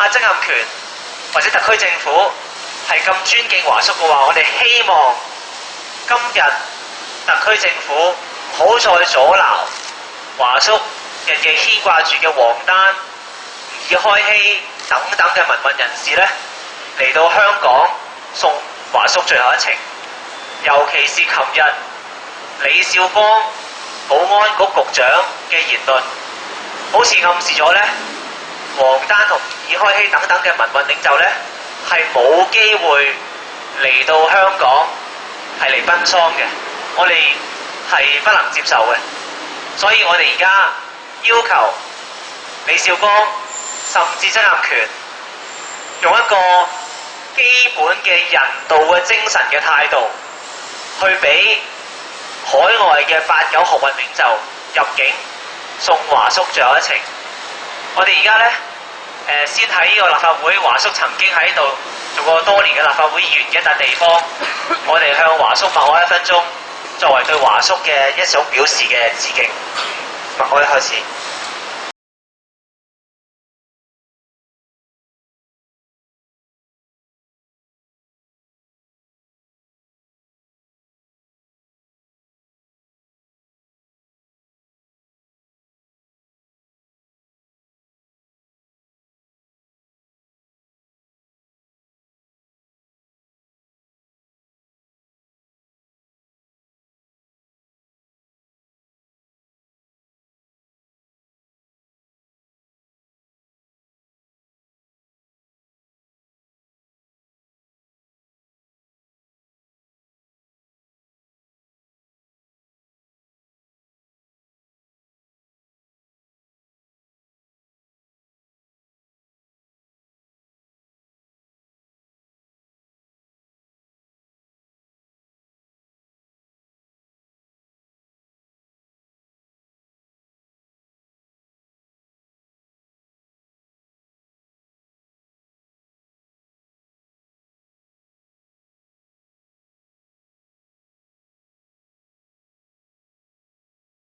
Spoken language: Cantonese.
曾蔭權或者特區政府係咁尊敬華叔嘅話，我哋希望今日特區政府唔好再阻撓華叔嘅牽掛住嘅王丹、爾開希等等嘅民運人士呢，嚟到香港送華叔最後一程。尤其是琴日李少光保安局局長嘅言論，好似暗示咗呢，王丹同爾開希等等嘅民運領袖呢，係冇機會嚟到香港係嚟奔喪嘅，我哋係不能接受嘅。所以我哋而家要求李少光甚至曾蔭權用一個基本嘅人道嘅精神嘅態度，去俾海外嘅8、9學運領袖入境送華叔最後一程。我哋而家呢，先喺呢個立法會，華叔曾經喺度做過多年嘅立法會議員嘅一笪地方，我哋向華叔默哀1分鐘，作為對華叔嘅一種表示嘅致敬。默哀開始。